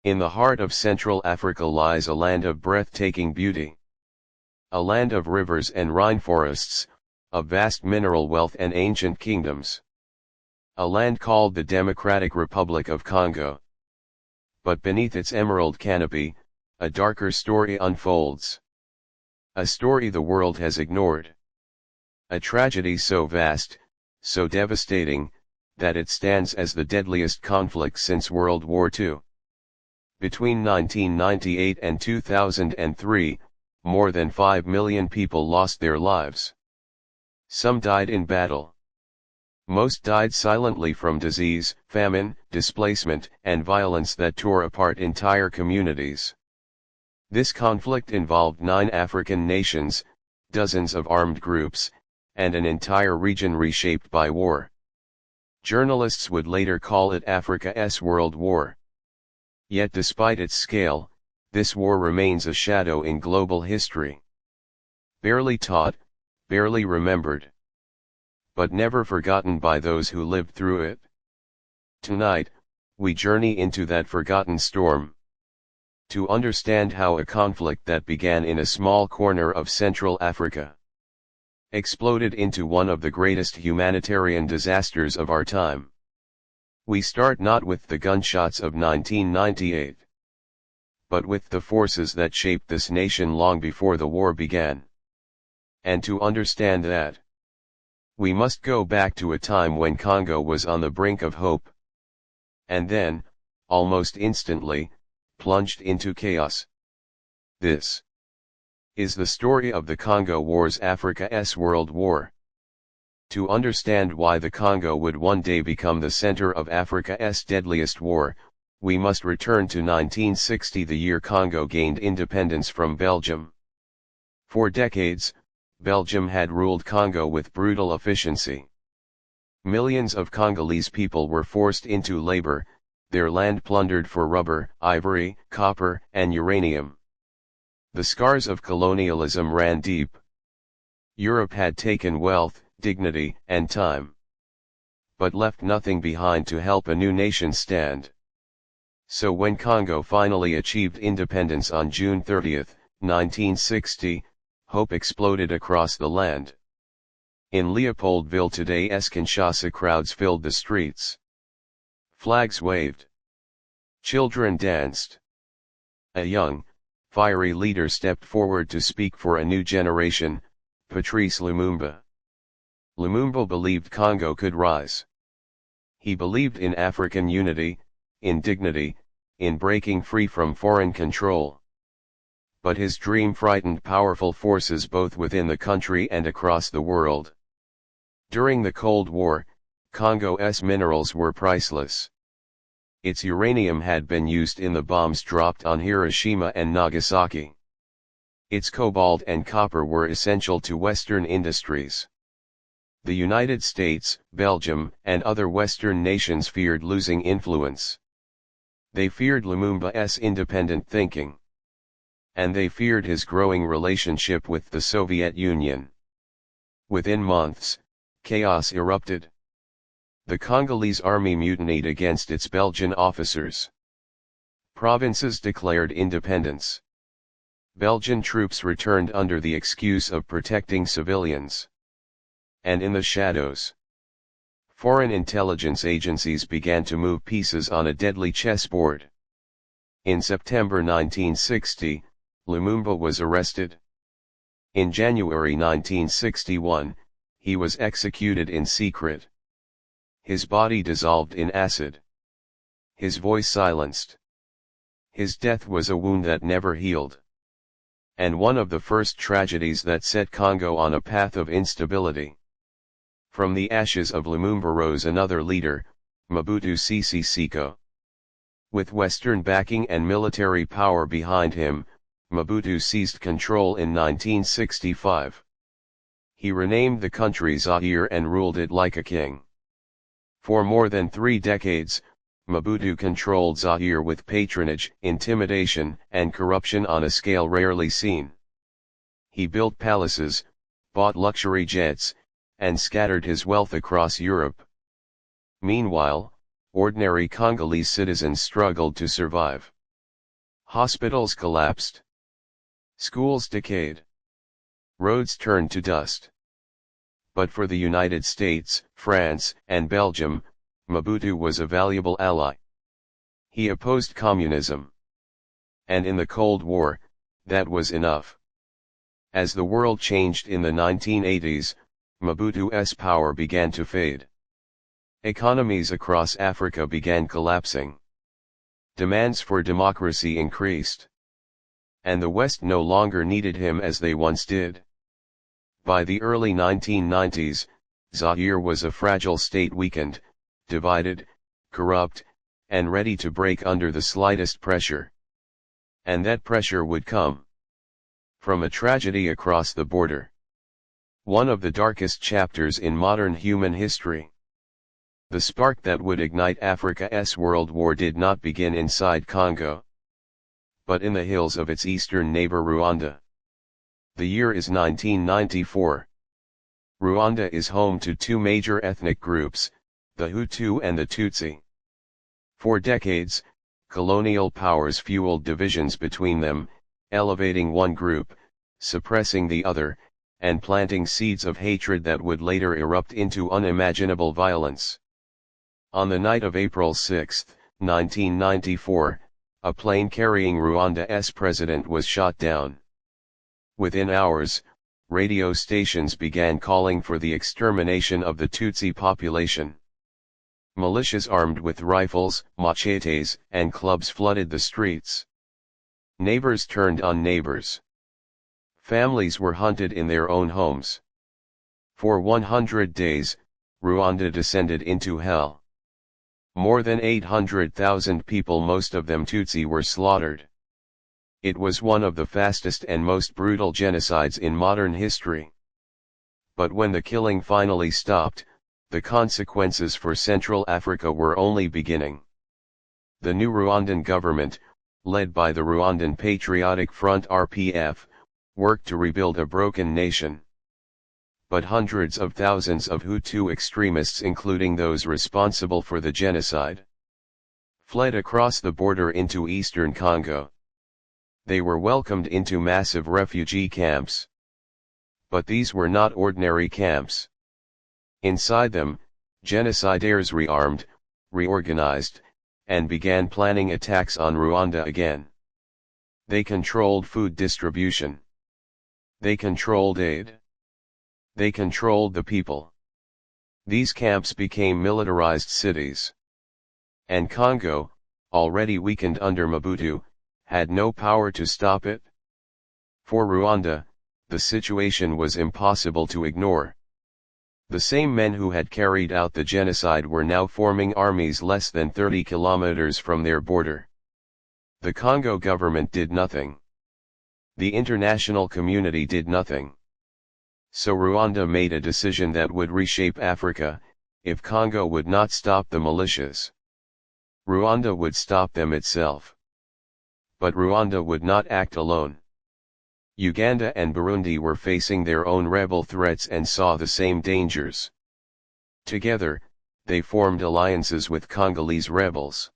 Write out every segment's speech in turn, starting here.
In the heart of Central Africa lies a land of breathtaking beauty. A land of rivers and rainforests, of vast mineral wealth and ancient kingdoms. A land called the Democratic Republic of Congo. But beneath its emerald canopy, a darker story unfolds. A story the world has ignored. A tragedy so vast, so devastating, that it stands as the deadliest conflict since World War II. Between 1998 and 2003, more than 5 million people lost their lives. Some died in battle. Most died silently from disease, famine, displacement, and violence that tore apart entire communities. This conflict involved 9 African nations, dozens of armed groups, and an entire region reshaped by war. Journalists would later call it Africa's World War. Yet despite its scale, this war remains a shadow in global history. Barely taught, barely remembered. But never forgotten by those who lived through it. Tonight, we journey into that forgotten storm. To understand how a conflict that began in a small corner of Central Africa exploded into one of the greatest humanitarian disasters of our time. We start not with the gunshots of 1998, but with the forces that shaped this nation long before the war began. And to understand that, we must go back to a time when Congo was on the brink of hope. And then, almost instantly, plunged into chaos. This is the story of the Congo Wars, Africa's World War. To understand why the Congo would one day become the center of Africa's deadliest war, we must return to 1960, the year Congo gained independence from Belgium. For decades, Belgium had ruled Congo with brutal efficiency. Millions of Congolese people were forced into labor, their land plundered for rubber, ivory, copper, and uranium. The scars of colonialism ran deep. Europe had taken wealth, dignity, and time, but left nothing behind to help a new nation stand. So when Congo finally achieved independence on June 30, 1960, hope exploded across the land. In Leopoldville, today's Kinshasa, crowds filled the streets. Flags waved. Children danced. A young, fiery leader stepped forward to speak for a new generation, Patrice Lumumba. Lumumba believed Congo could rise. He believed in African unity, in dignity, in breaking free from foreign control. But his dream frightened powerful forces both within the country and across the world. During the Cold War, Congo's minerals were priceless. Its uranium had been used in the bombs dropped on Hiroshima and Nagasaki. Its cobalt and copper were essential to Western industries. The United States, Belgium, and other Western nations feared losing influence. They feared Lumumba's independent thinking. And they feared his growing relationship with the Soviet Union. Within months, chaos erupted. The Congolese army mutinied against its Belgian officers. Provinces declared independence. Belgian troops returned under the excuse of protecting civilians. And in the shadows, foreign intelligence agencies began to move pieces on a deadly chessboard. In September 1960, Lumumba was arrested. In January 1961, he was executed in secret. His body dissolved in acid. His voice silenced. His death was a wound that never healed. And one of the first tragedies that set Congo on a path of instability. From the ashes of Lumumba rose another leader, Mobutu Sese Seko. With Western backing and military power behind him, Mobutu seized control in 1965. He renamed the country Zaire and ruled it like a king. For more than 3 decades, Mobutu controlled Zaire with patronage, intimidation, and corruption on a scale rarely seen. He built palaces, bought luxury jets, and scattered his wealth across Europe. Meanwhile, ordinary Congolese citizens struggled to survive. Hospitals collapsed. Schools decayed. Roads turned to dust. But for the United States, France, and Belgium, Mobutu was a valuable ally. He opposed communism. And in the Cold War, that was enough. As the world changed in the 1980s, Mobutu's power began to fade. Economies across Africa began collapsing. Demands for democracy increased. And the West no longer needed him as they once did. By the early 1990s, Zaire was a fragile state, weakened, divided, corrupt, and ready to break under the slightest pressure. And that pressure would come from a tragedy across the border. One of the darkest chapters in modern human history. The spark that would ignite Africa's world war did not begin inside Congo, but in the hills of its eastern neighbor Rwanda. The year is 1994. Rwanda is home to two major ethnic groups, the Hutu and the Tutsi. For decades, colonial powers fueled divisions between them, elevating one group, suppressing the other, and planting seeds of hatred that would later erupt into unimaginable violence. On the night of April 6, 1994, a plane carrying Rwanda's president was shot down. Within hours, radio stations began calling for the extermination of the Tutsi population. Militias armed with rifles, machetes, and clubs flooded the streets. Neighbors turned on neighbors. Families were hunted in their own homes. For 100 days, Rwanda descended into hell. More than 800,000 people, most of them Tutsi, were slaughtered. It was one of the fastest and most brutal genocides in modern history. But when the killing finally stopped, the consequences for Central Africa were only beginning. The new Rwandan government, led by the Rwandan Patriotic Front (RPF), worked to rebuild a broken nation. But hundreds of thousands of Hutu extremists, including those responsible for the genocide, fled across the border into eastern Congo. They were welcomed into massive refugee camps. But these were not ordinary camps. Inside them, genocidaires rearmed, reorganized, and began planning attacks on Rwanda again. They controlled food distribution. They controlled aid. They controlled the people. These camps became militarized cities. And Congo, already weakened under Mobutu, had no power to stop it. For Rwanda, the situation was impossible to ignore. The same men who had carried out the genocide were now forming armies less than 30 kilometers from their border. The Congo government did nothing. The international community did nothing. So Rwanda made a decision that would reshape Africa, if Congo would not stop the militias. Rwanda would stop them itself. But Rwanda would not act alone. Uganda and Burundi were facing their own rebel threats and saw the same dangers. Together, they formed alliances with Congolese rebels.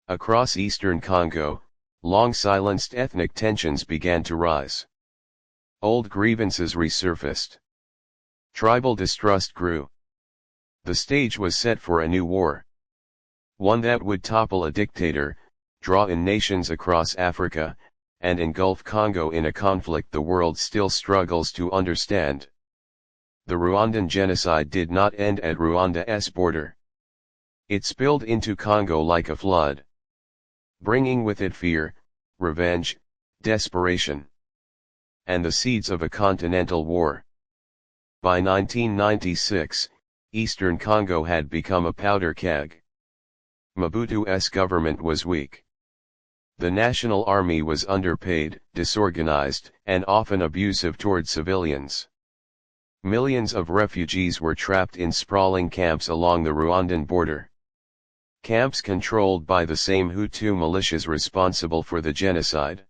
Across eastern Congo, long-silenced ethnic tensions began to rise. Old grievances resurfaced. Tribal distrust grew. The stage was set for a new war. One that would topple a dictator, draw in nations across Africa, and engulf Congo in a conflict the world still struggles to understand. The Rwandan genocide did not end at Rwanda's border. It spilled into Congo like a flood, bringing with it fear, revenge, desperation, and the seeds of a continental war. By 1996, eastern Congo had become a powder keg. Mobutu's government was weak. The national army was underpaid, disorganized, and often abusive toward civilians. Millions of refugees were trapped in sprawling camps along the Rwandan border. Camps controlled by the same Hutu militias responsible for the genocide.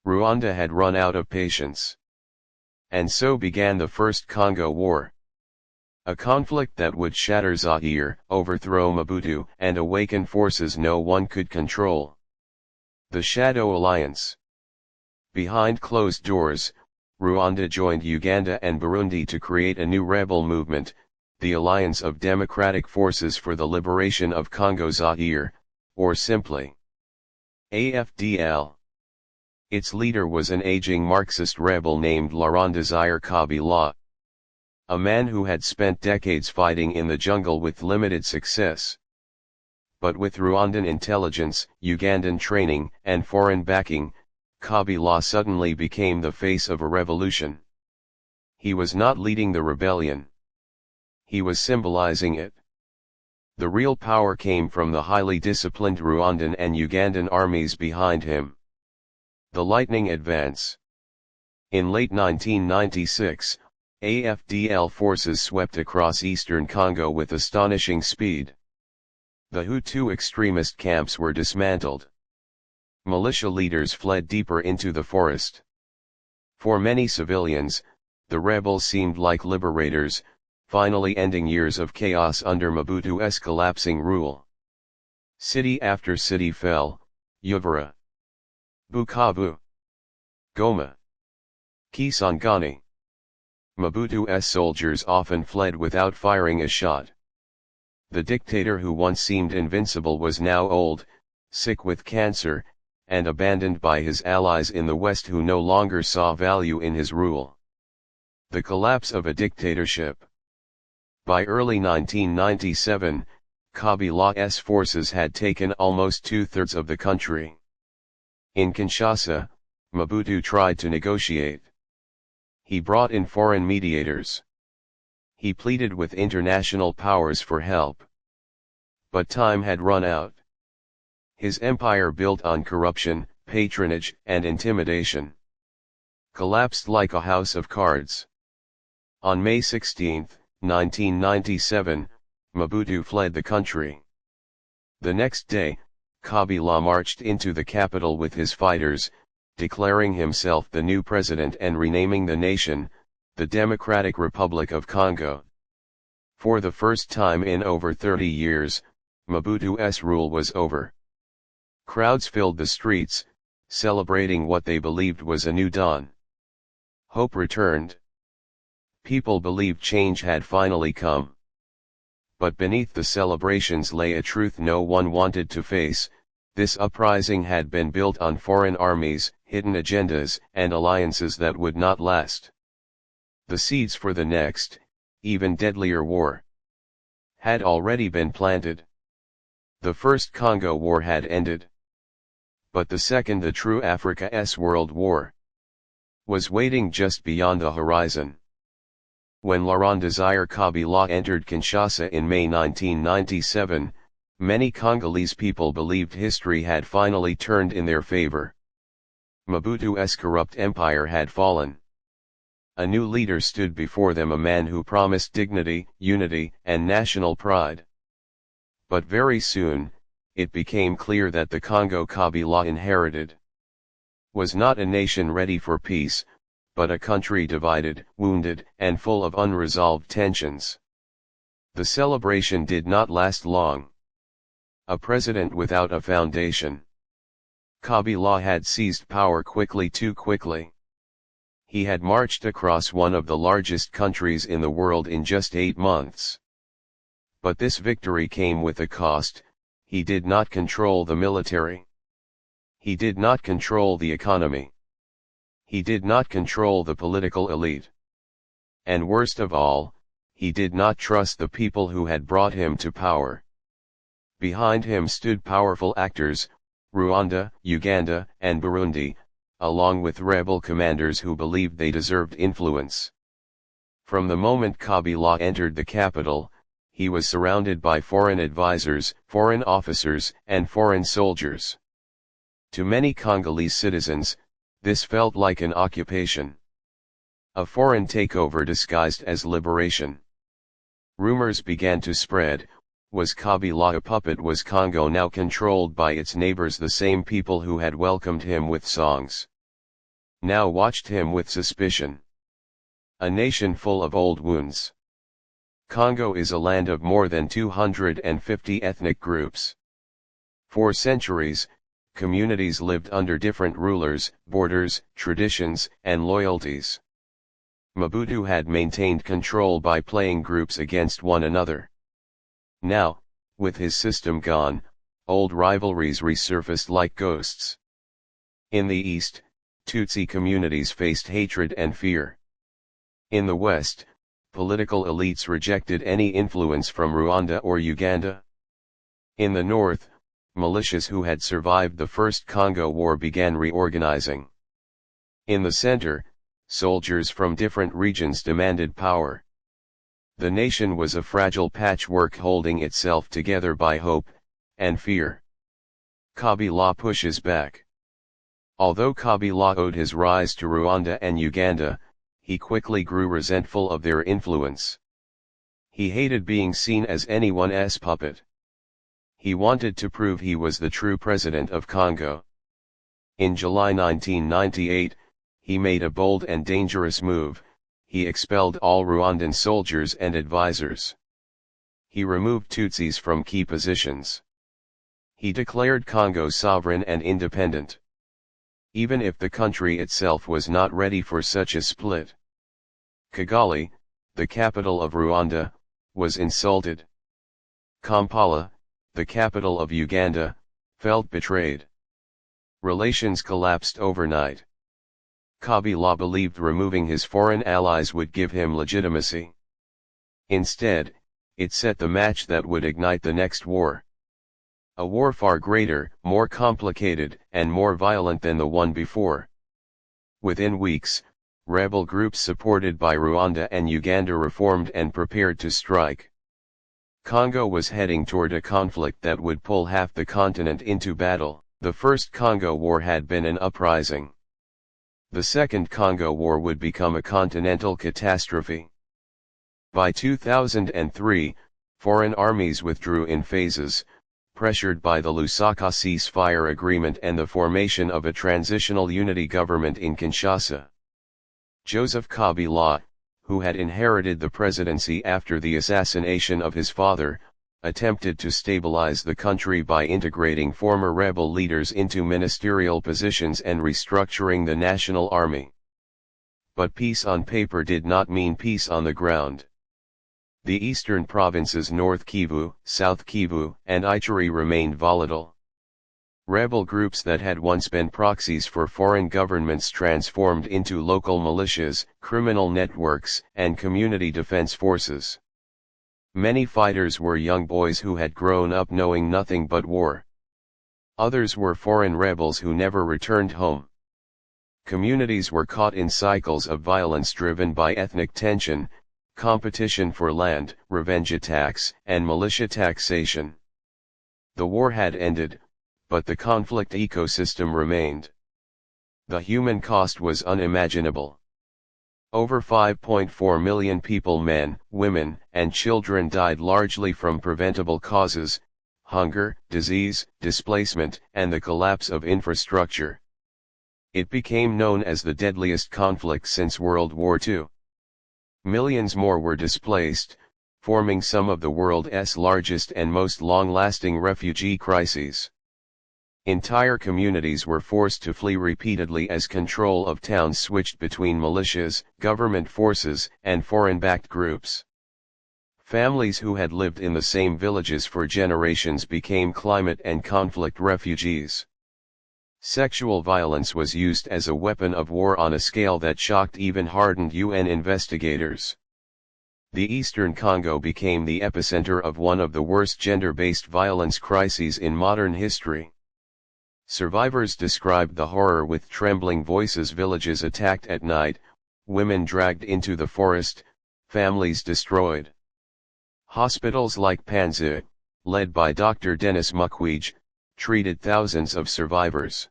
Rwanda had run out of patience. And so began the First Congo War. A conflict that would shatter Zaire, overthrow Mobutu, and awaken forces no one could control. The Shadow Alliance. Behind closed doors, Rwanda joined Uganda and Burundi to create a new rebel movement, the Alliance of Democratic Forces for the Liberation of Congo Zaire, or simply AFDL. Its leader was an aging Marxist rebel named Laurent Desire Kabila, a man who had spent decades fighting in the jungle with limited success. But with Rwandan intelligence, Ugandan training, and foreign backing, Kabila suddenly became the face of a revolution. He was not leading the rebellion. He was symbolizing it. The real power came from the highly disciplined Rwandan and Ugandan armies behind him. The lightning advance. In late 1996, AFDL forces swept across eastern Congo with astonishing speed. The Hutu extremist camps were dismantled. Militia leaders fled deeper into the forest. For many civilians, the rebels seemed like liberators, finally ending years of chaos under Mobutu's collapsing rule. City after city fell: Uvira, Bukavu, Goma, Kisangani. Mobutu's soldiers often fled without firing a shot. The dictator who once seemed invincible was now old, sick with cancer, and abandoned by his allies in the West who no longer saw value in his rule. The collapse of a dictatorship. By early 1997, Kabila's forces had taken almost two-thirds of the country. In Kinshasa, Mobutu tried to negotiate. He brought in foreign mediators. He pleaded with international powers for help. But time had run out. His empire, built on corruption, patronage, and intimidation, collapsed like a house of cards. On May 16, 1997, Mobutu fled the country. The next day, Kabila marched into the capital with his fighters, declaring himself the new president and renaming the nation, the Democratic Republic of Congo. For the first time in over 30 years, Mobutu's rule was over. Crowds filled the streets, celebrating what they believed was a new dawn. Hope returned. People believed change had finally come. But beneath the celebrations lay a truth no one wanted to face: this uprising had been built on foreign armies, hidden agendas, and alliances that would not last. The seeds for the next, even deadlier war had already been planted. The First Congo War had ended. But the second, the true Africa's World War, was waiting just beyond the horizon. When Laurent Desire Kabila entered Kinshasa in May 1997, many Congolese people believed history had finally turned in their favor. Mobutu's corrupt empire had fallen. A new leader stood before them, a man who promised dignity, unity, and national pride. But very soon, it became clear that the Congo Kabila inherited was not a nation ready for peace, but a country divided, wounded, and full of unresolved tensions. The celebration did not last long. A president without a foundation. Kabila had seized power quickly, too quickly. He had marched across one of the largest countries in the world in just 8 months. But this victory came with a cost. He did not control the military. He did not control the economy. He did not control the political elite. And worst of all, he did not trust the people who had brought him to power. Behind him stood powerful actors: Rwanda, Uganda, and Burundi, along with rebel commanders who believed they deserved influence. From the moment Kabila entered the capital, he was surrounded by foreign advisors, foreign officers, and foreign soldiers. To many Congolese citizens, this felt like an occupation. A foreign takeover disguised as liberation. Rumors began to spread: was Kabila a puppet? Was Congo now controlled by its neighbors, the same people who had welcomed him with songs? Now watched him with suspicion. A nation full of old wounds. Congo is a land of more than 250 ethnic groups. For centuries, communities lived under different rulers, borders, traditions, and loyalties. Mobutu had maintained control by playing groups against one another. Now, with his system gone, old rivalries resurfaced like ghosts. In the east, Tutsi communities faced hatred and fear. In the west, political elites rejected any influence from Rwanda or Uganda. In the north, militias who had survived the First Congo War began reorganizing. In the center, soldiers from different regions demanded power. The nation was a fragile patchwork holding itself together by hope and fear. Kabila pushes back. Although Kabila owed his rise to Rwanda and Uganda, he quickly grew resentful of their influence. He hated being seen as anyone's puppet. He wanted to prove he was the true president of Congo. In July 1998, he made a bold and dangerous move. He expelled all Rwandan soldiers and advisors. He removed Tutsis from key positions. He declared Congo sovereign and independent, even if the country itself was not ready for such a split. Kigali, the capital of Rwanda, was insulted. Kampala, the capital of Uganda, felt betrayed. Relations collapsed overnight. Kabila believed removing his foreign allies would give him legitimacy. Instead, it set the match that would ignite the next war. A war far greater, more complicated, and more violent than the one before. Within weeks, rebel groups supported by Rwanda and Uganda reformed and prepared to strike. Congo was heading toward a conflict that would pull half the continent into battle. The First Congo War had been an uprising. The Second Congo War would become a continental catastrophe. By 2003, foreign armies withdrew in phases, pressured by the Lusaka ceasefire agreement and the formation of a transitional unity government in Kinshasa. Joseph Kabila, who had inherited the presidency after the assassination of his father, attempted to stabilize the country by integrating former rebel leaders into ministerial positions and restructuring the national army. But peace on paper did not mean peace on the ground. The eastern provinces North Kivu, South Kivu, and Ituri remained volatile. Rebel groups that had once been proxies for foreign governments transformed into local militias, criminal networks, and community defense forces. Many fighters were young boys who had grown up knowing nothing but war. Others were foreign rebels who never returned home. Communities were caught in cycles of violence driven by ethnic tension, competition for land, revenge attacks, and militia taxation. The war had ended, but the conflict ecosystem remained. The human cost was unimaginable. Over 5.4 million people, men, women, and children died largely from preventable causes: hunger, disease, displacement, and the collapse of infrastructure. It became known as the deadliest conflict since World War II. Millions more were displaced, forming some of the world's largest and most long-lasting refugee crises. Entire communities were forced to flee repeatedly as control of towns switched between militias, government forces, and foreign-backed groups. Families who had lived in the same villages for generations became climate and conflict refugees. Sexual violence was used as a weapon of war on a scale that shocked even hardened UN investigators. The Eastern Congo became the epicenter of one of the worst gender-based violence crises in modern history. Survivors described the horror with trembling voices: villages attacked at night, women dragged into the forest, families destroyed. Hospitals like Panzi, led by Dr. Denis Mukwege, treated thousands of survivors.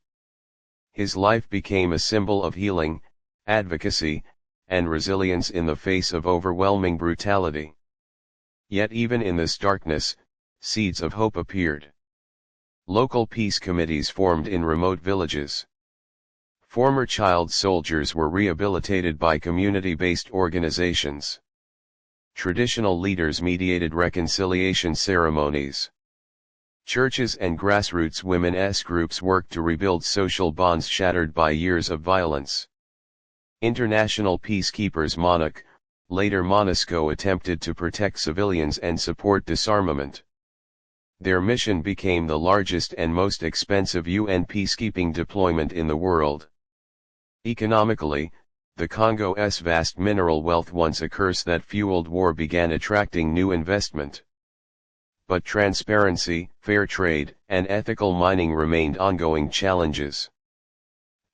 His life became a symbol of healing, advocacy, and resilience in the face of overwhelming brutality. Yet even in this darkness, seeds of hope appeared. Local peace committees formed in remote villages. Former child soldiers were rehabilitated by community-based organizations. Traditional leaders mediated reconciliation ceremonies. Churches and grassroots women's groups worked to rebuild social bonds shattered by years of violence. International peacekeepers MONUC, later MONUSCO, attempted to protect civilians and support disarmament. Their mission became the largest and most expensive UN peacekeeping deployment in the world. Economically, the Congo's vast mineral wealth, once a curse that fueled war, began attracting new investment. But transparency, fair trade, and ethical mining remained ongoing challenges.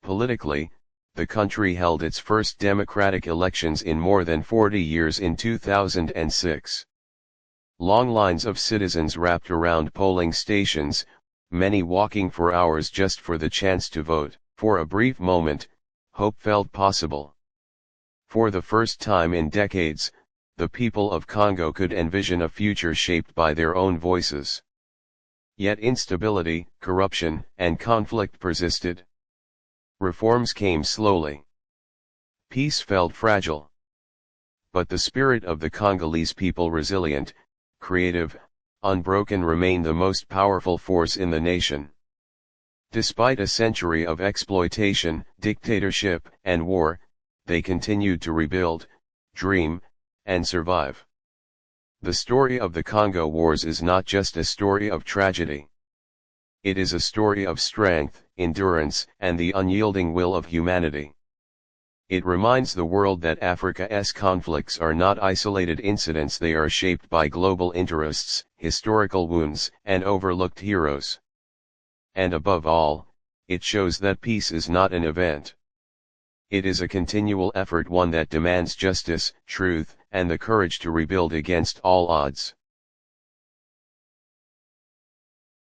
Politically, the country held its first democratic elections in more than 40 years in 2006. Long lines of citizens wrapped around polling stations, many walking for hours just for the chance to vote. For a brief moment, hope felt possible. For the first time in decades, the people of Congo could envision a future shaped by their own voices. Yet instability, corruption, and conflict persisted. Reforms came slowly. Peace felt fragile. But the spirit of the Congolese people, resilient, creative, unbroken, remained the most powerful force in the nation. Despite a century of exploitation, dictatorship, and war, they continued to rebuild, dream, and survive. The story of the Congo Wars is not just a story of tragedy. It is a story of strength, endurance, and the unyielding will of humanity. It reminds the world that Africa's conflicts are not isolated incidents, they are shaped by global interests, historical wounds, and overlooked heroes. And above all, it shows that peace is not an event. It is a continual effort, one that demands justice, truth, and the courage to rebuild against all odds.